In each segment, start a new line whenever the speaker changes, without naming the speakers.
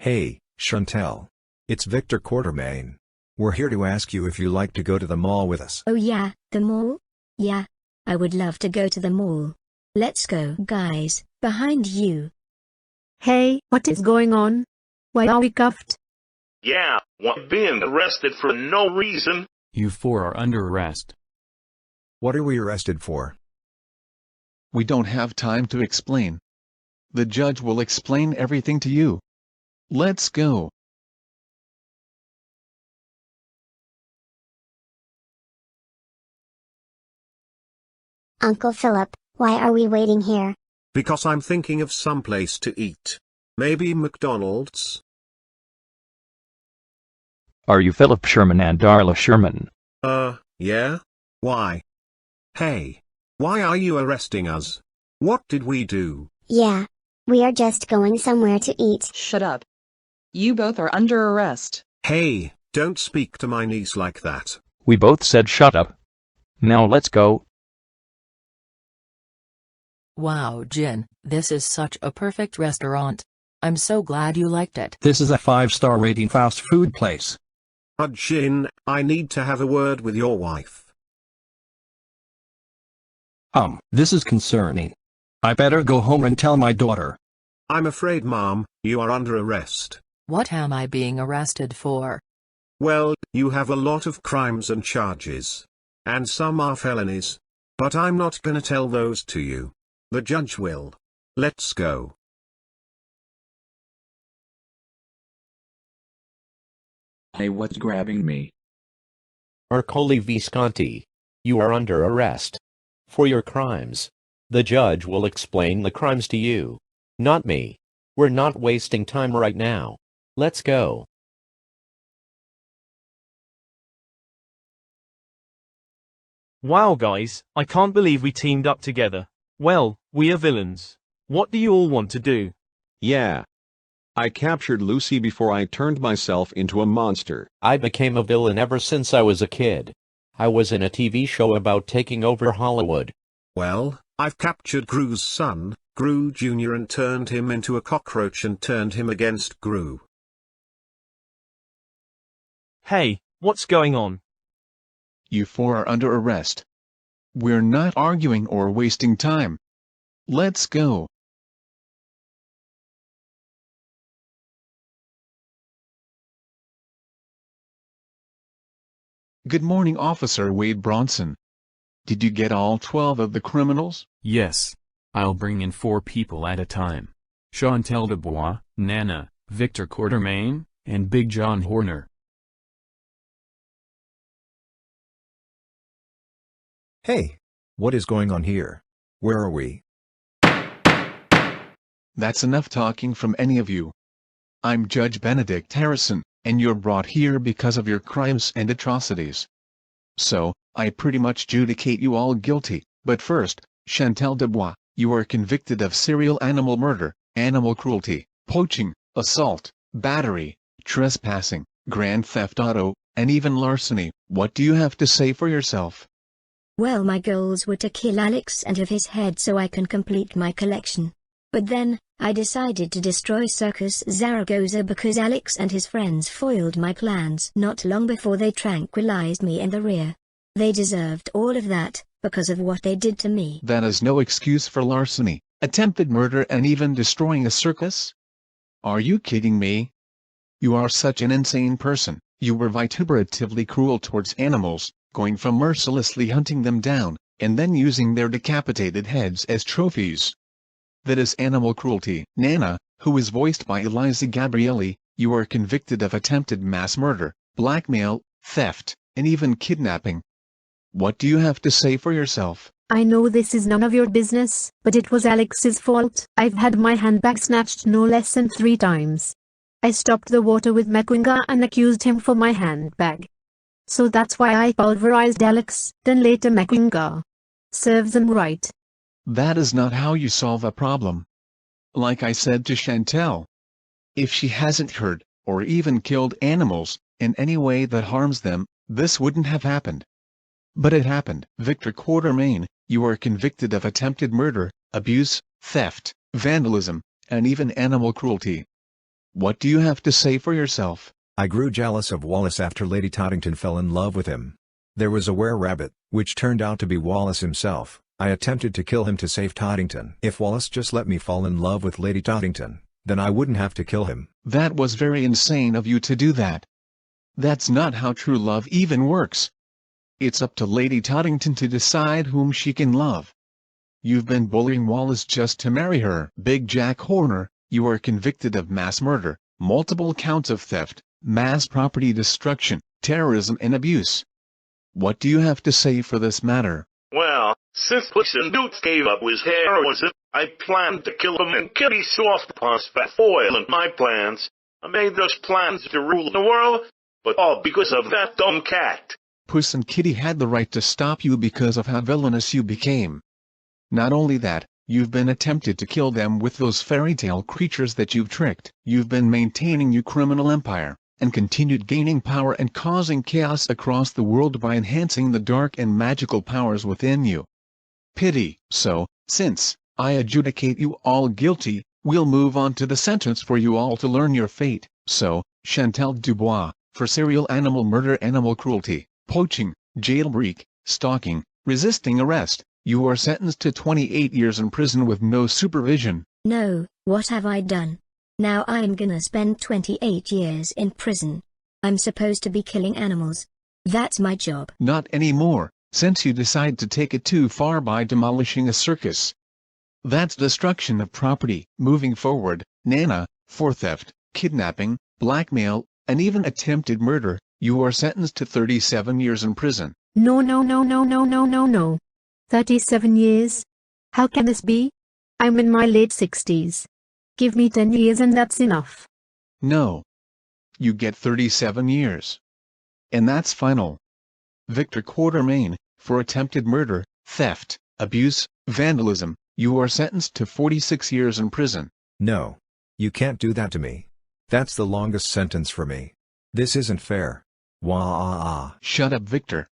Hey, Chantel. It's Victor Quartermain. We're here to ask you if you like to go to the mall with us.
Oh yeah, the mall? Yeah. I would love to go to the mall. Let's go. Guys, behind you.
Hey, what is going on? Why are we cuffed?
Yeah, we're being arrested for no reason.
You four are under arrest.
What are we arrested for?
We don't have time to explain. The judge will explain everything to you. Let's go.
Uncle Philip, why are we waiting here?
Because I'm thinking of some place to eat. Maybe McDonald's?
Are you Philip Sherman and Darla Sherman?
Yeah? Why? Hey, why are you arresting us? What did we do?
Yeah. We are just going somewhere to eat.
Shut up. You both are under arrest.
Hey, don't speak to my niece like that.
We both said shut up. Now let's go.
Wow, Jin, this is such a perfect restaurant. I'm so glad you liked it.
This is a 5-star rating fast food place.
Jin, I need to have a word with your wife.
This is concerning. I better go home and tell my daughter.
I'm afraid, Mom, you are under arrest.
What am I being arrested for?
Well, you have a lot of crimes and charges. And some are felonies. But I'm not gonna tell those to you. The judge will. Let's go.
Hey, what's grabbing me?
Ercole Visconti. You are under arrest. For your crimes. The judge will explain the crimes to you. Not me. We're not wasting time right now. Let's go.
Wow guys, I can't believe we teamed up together. Well, we are villains. What do you all want to do?
Yeah. I captured Lucy before I turned myself into a monster.
I became a villain ever since I was a kid. I was in a TV show about taking over Hollywood.
Well, I've captured Gru's son, Gru Jr. and turned him into a cockroach and turned him against Gru.
Hey, what's going on?
You four are under arrest. We're not arguing or wasting time. Let's go. Good morning, Officer Wade Bronson. Did you get all 12 of the criminals?
Yes. I'll bring in 4 people at a time. Chantal Dubois, Nana, Victor Quartermain, and Big John Horner.
Hey, what is going on here? Where are we?
That's enough talking from any of you. I'm Judge Benedict Harrison, and you're brought here because of your crimes and atrocities. So, I pretty much adjudicate you all guilty, but first, Chantal Dubois, you are convicted of serial animal murder, animal cruelty, poaching, assault, battery, trespassing, grand theft auto, and even larceny. What do you have to say for yourself?
Well, my goals were to kill Alex and have his head so I can complete my collection. But then, I decided to destroy Circus Zaragoza because Alex and his friends foiled my plans not long before they tranquilized me in the rear. They deserved all of that, because of what they did to me.
That is no excuse for larceny, attempted murder and even destroying a circus? Are you kidding me? You are such an insane person. You were vituperatively cruel towards animals, going from mercilessly hunting them down, and then using their decapitated heads as trophies. That is animal cruelty. Nana, who is voiced by Eliza Gabrielli, you are convicted of attempted mass murder, blackmail, theft, and even kidnapping. What do you have to say for yourself?
I know this is none of your business, but it was Alex's fault. I've had my handbag snatched no less than 3 times. I stopped the water with Mekwinga and accused him for my handbag. So that's why I pulverized Alex, then later Mekwinga. Serves them right.
That is not how you solve a problem. Like I said to Chantal, if she hasn't hurt, or even killed animals, in any way that harms them, this wouldn't have happened. But it happened. Victor Quartermain, you are convicted of attempted murder, abuse, theft, vandalism, and even animal cruelty. What do you have to say for yourself?
I grew jealous of Wallace after Lady Toddington fell in love with him. There was a were-rabbit, which turned out to be Wallace himself. I attempted to kill him to save Toddington. If Wallace just let me fall in love with Lady Toddington, then I wouldn't have to kill him.
That was very insane of you to do that. That's not how true love even works. It's up to Lady Toddington to decide whom she can love. You've been bullying Wallace just to marry her. Big Jack Horner, you are convicted of mass murder, multiple counts of theft, mass property destruction, terrorism and abuse. What do you have to say for this matter?
Well, since Puss in Boots gave up his heroism, I planned to kill him and Kitty Softpaws fat foil in my plans. I made those plans to rule the world, but all because of that dumb cat.
Puss and Kitty had the right to stop you because of how villainous you became. Not only that, you've been attempted to kill them with those fairy tale creatures that you've tricked. You've been maintaining your criminal empire, and continued gaining power and causing chaos across the world by enhancing the dark and magical powers within you. Pity. So, since I adjudicate you all guilty, we'll move on to the sentence for you all to learn your fate. So, Chantal Dubois, for serial animal murder, animal cruelty, poaching, jailbreak, stalking, resisting arrest, you are sentenced to 28 years in prison with no supervision.
No, what have I done? Now I'm gonna spend 28 years in prison. I'm supposed to be killing animals. That's my job.
Not anymore, since you decide to take it too far by demolishing a circus. That's destruction of property. Moving forward, Nana, for theft, kidnapping, blackmail, and even attempted murder, you are sentenced to 37 years in prison.
No. 37 years? How can this be? I'm in my late 60s. Give me 10 years and that's enough.
No. You get 37 years. And that's final. Victor Quartermain, for attempted murder, theft, abuse, vandalism, you are sentenced to 46 years in prison.
No. You can't do that to me. That's the longest sentence for me. This isn't fair. Wah.
Shut up, Victor.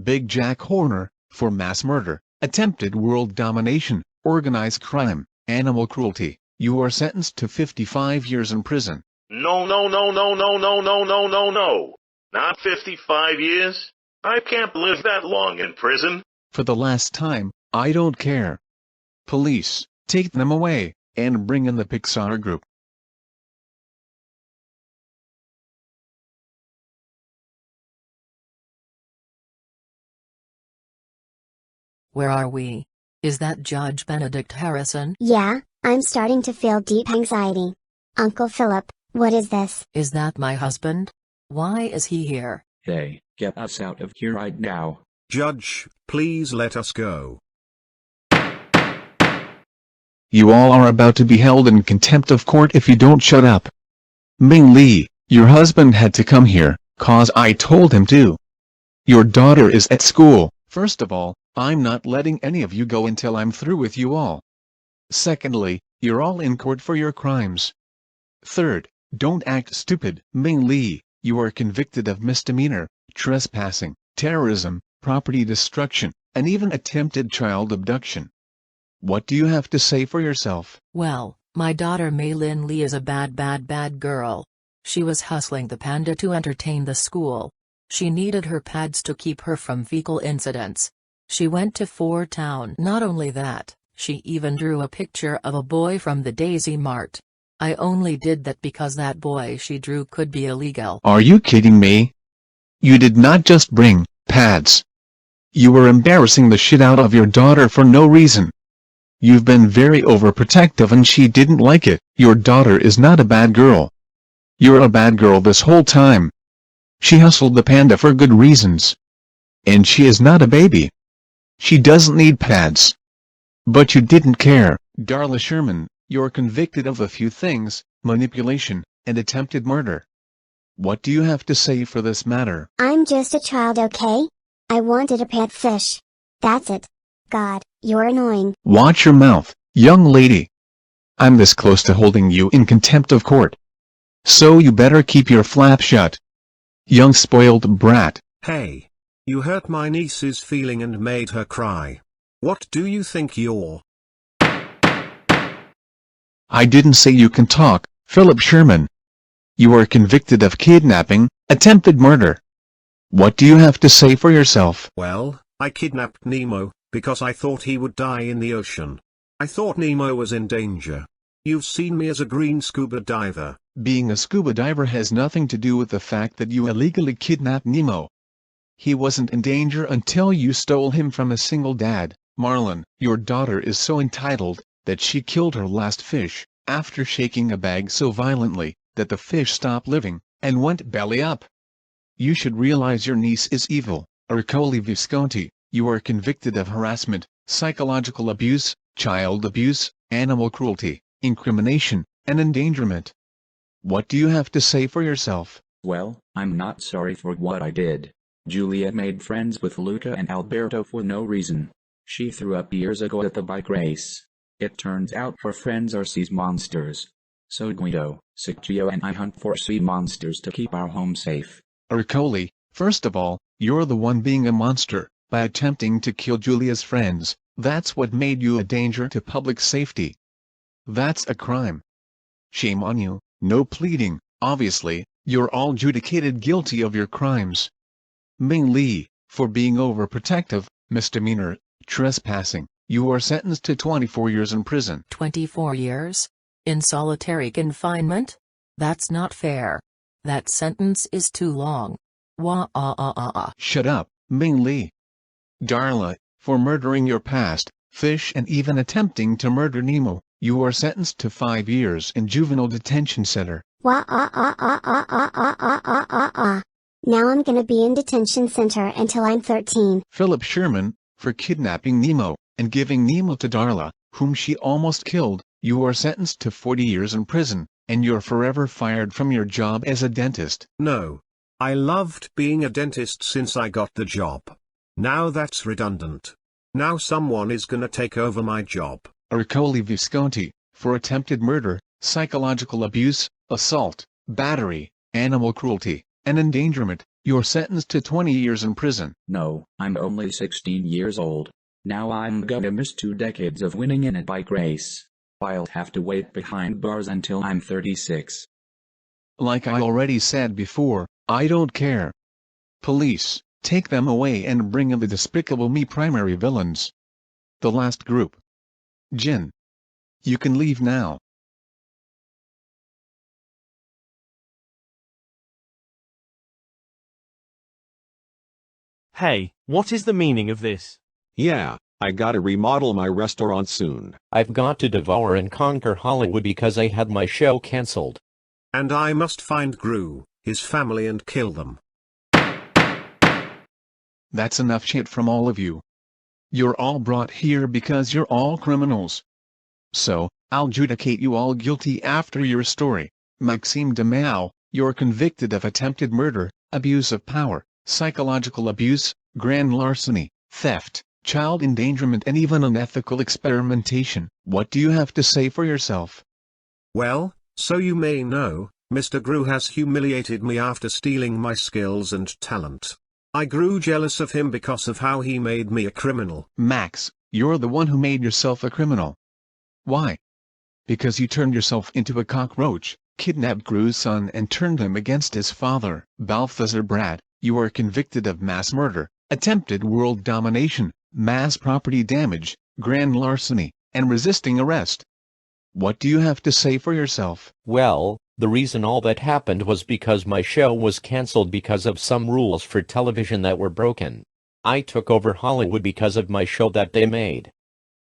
Big Jack Horner, for mass murder, attempted world domination, organized crime, animal cruelty, you are sentenced to 55 years in prison.
No. Not 55 years. I can't live that long in prison.
For the last time, I don't care. Police, take them away, and bring in the Pixar group.
Where are we? Is that Judge Benedict Harrison?
Yeah, I'm starting to feel deep anxiety. Uncle Philip, what is this?
Is that my husband? Why is he here?
Hey, get us out of here right now.
Judge, please let us go.
You all are about to be held in contempt of court if you don't shut up. Ming Li, your husband had to come here, 'cause I told him to. Your daughter is at school. First of all, I'm not letting any of you go until I'm through with you all. Secondly, you're all in court for your crimes. Third, don't act stupid. Ming Li, you are convicted of misdemeanor, trespassing, terrorism, property destruction, and even attempted child abduction. What do you have to say for yourself?
Well, my daughter Mei Lin Li is a bad girl. She was hustling the panda to entertain the school. She needed her pads to keep her from fecal incidents. She went to 4 Town. Not only that, she even drew a picture of a boy from the Daisy Mart. I only did that because that boy she drew could be illegal.
Are you kidding me? You did not just bring pads. You were embarrassing the shit out of your daughter for no reason. You've been very overprotective and she didn't like it. Your daughter is not a bad girl. You're a bad girl this whole time. She hustled the panda for good reasons. And she is not a baby. She doesn't need pads. But you didn't care. Darla Sherman, you're convicted of a few things, manipulation, and attempted murder. What do you have to say for this matter?
I'm just a child, okay? I wanted a pet fish. That's it. God, you're annoying.
Watch your mouth, young lady. I'm this close to holding you in contempt of court. So you better keep your flap shut. Young spoiled brat.
Hey. You hurt my niece's feeling and made her cry. What do you think you're?
I didn't say you can talk, Philip Sherman. You are convicted of kidnapping, attempted murder. What do you have to say for yourself?
Well, I kidnapped Nemo, because I thought he would die in the ocean. I thought Nemo was in danger. You've seen me as a green scuba diver.
Being a scuba diver has nothing to do with the fact that you illegally kidnapped Nemo. He wasn't in danger until you stole him from a single dad, Marlin. Your daughter is so entitled, that she killed her last fish, after shaking a bag so violently, that the fish stopped living, and went belly up. You should realize your niece is evil. Ercole Visconti, you are convicted of harassment, psychological abuse, child abuse, animal cruelty, incrimination, and endangerment. What do you have to say for yourself?
Well, I'm not sorry for what I did. Julia made friends with Luca and Alberto for no reason. She threw up years ago at the bike race. It turns out her friends are sea monsters. So Guido, Sicchio and I hunt for sea monsters to keep our home safe.
Ercole, first of all, you're the one being a monster, by attempting to kill Julia's friends. That's what made you a danger to public safety. That's a crime. Shame on you. No pleading. Obviously, you're all adjudicated guilty of your crimes. Ming Li, for being overprotective, misdemeanor, trespassing, you are sentenced to 24 years in prison.
24 years? In solitary confinement? That's not fair. That sentence is too long.
Shut up, Ming Li. Darla, for murdering your past, fish and even attempting to murder Nemo, you are sentenced to 5 years in juvenile detention center.
Now I'm gonna be in detention center until I'm 13.
Philip Sherman, for kidnapping Nemo, and giving Nemo to Darla, whom she almost killed, you are sentenced to 40 years in prison, and you're forever fired from your job as a dentist.
No. I loved being a dentist since I got the job. Now that's redundant. Now someone is gonna take over my job.
Ercole Visconti, for attempted murder, psychological abuse, assault, battery, animal cruelty, and endangerment, you're sentenced to 20 years in prison.
No, I'm only 16 years old. Now I'm gonna miss 2 decades of winning in a bike race. I'll have to wait behind bars until I'm 36.
Like I already said before, I don't care. Police, take them away and bring in the Despicable Me primary villains. The last group. Jin. You can leave now.
Hey, what is the meaning of this?
Yeah, I gotta remodel my restaurant soon.
I've got to devour and conquer Hollywood because I had my show cancelled.
And I must find Gru, his family, and kill them.
That's enough shit from all of you. You're all brought here because you're all criminals. So, I'll adjudicate you all guilty after your story. Maxime Demao, you're convicted of attempted murder, abuse of power, psychological abuse, grand larceny, theft, child endangerment, and even unethical experimentation. What do you have to say for yourself?
Well, so you may know, Mr. Gru has humiliated me after stealing my skills and talent. I grew jealous of him because of how he made me a criminal.
Max, you're the one who made yourself a criminal. Why? Because you turned yourself into a cockroach, kidnapped Gru's son and turned him against his father. Balthazar Brad, you are convicted of mass murder, attempted world domination, mass property damage, grand larceny, and resisting arrest. What do you have to say for yourself?
Well, the reason all that happened was because my show was cancelled because of some rules for television that were broken. I took over Hollywood because of my show that they made.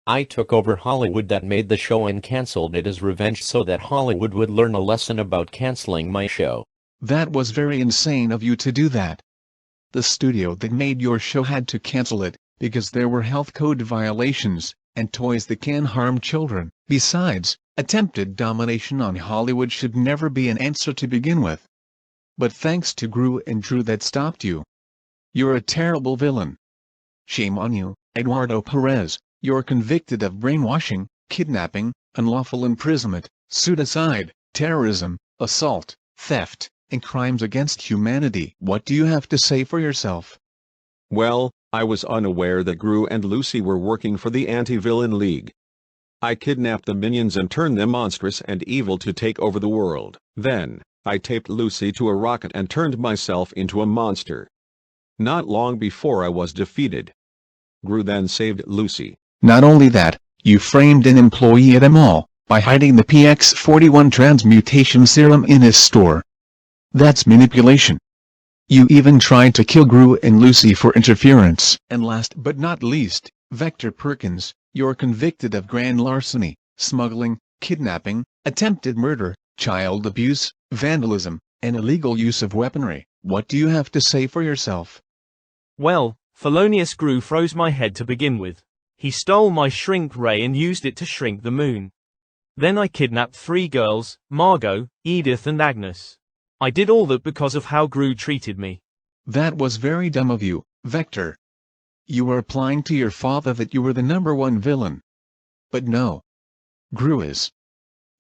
I took over Hollywood that made the show and cancelled it as revenge so that Hollywood would learn a lesson about cancelling my show.
That was very insane of you to do that. The studio that made your show had to cancel it, because there were health code violations, and toys that can harm children. Besides, attempted domination on Hollywood should never be an answer to begin with. But thanks to Gru and Drew that stopped you. You're a terrible villain. Shame on you, Eduardo Perez. You're convicted of brainwashing, kidnapping, unlawful imprisonment, suicide, terrorism, assault, theft, and crimes against humanity. What do you have to say for yourself?
Well, I was unaware that Gru and Lucy were working for the Anti-Villain League. I kidnapped the minions and turned them monstrous and evil to take over the world. Then, I taped Lucy to a rocket and turned myself into a monster. Not long before I was defeated. Gru then saved Lucy.
Not only that, you framed an employee at a mall by hiding the PX41 transmutation serum in his store. That's manipulation. You even tried to kill Gru and Lucy for interference. And last but not least, Vector Perkins, you're convicted of grand larceny, smuggling, kidnapping, attempted murder, child abuse, vandalism, and illegal use of weaponry. What do you have to say for yourself?
Well, Felonious Gru froze my head to begin with. He stole my shrink ray and used it to shrink the moon. Then I kidnapped 3 girls, Margot, Edith and Agnes. I did all that because of how Gru treated me.
That was very dumb of you, Vector. You were implying to your father that you were the #1 villain. But no. Gru is.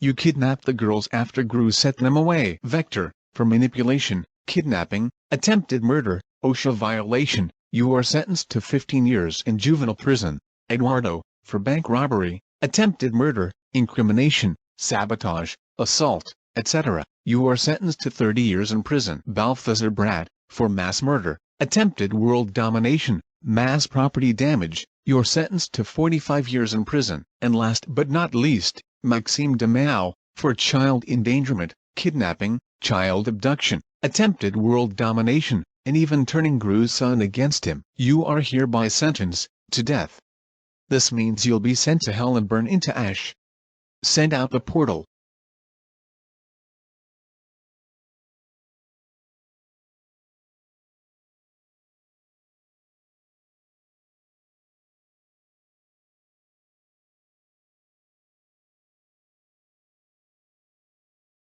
You kidnapped the girls after Gru set them away. Vector, for manipulation, kidnapping, attempted murder, OSHA violation, you are sentenced to 15 years in juvenile prison. Eduardo, for bank robbery, attempted murder, incrimination, sabotage, assault, etc., you are sentenced to 30 years in prison. Balthazar Brad, for mass murder, attempted world domination, mass property damage, you're sentenced to 45 years in prison. And last but not least, Maxime Demao, for child endangerment, kidnapping, child abduction, attempted world domination, and even turning Gru's son against him. You are hereby sentenced to death. This means you'll be sent to hell and burn into ash. Send out the portal.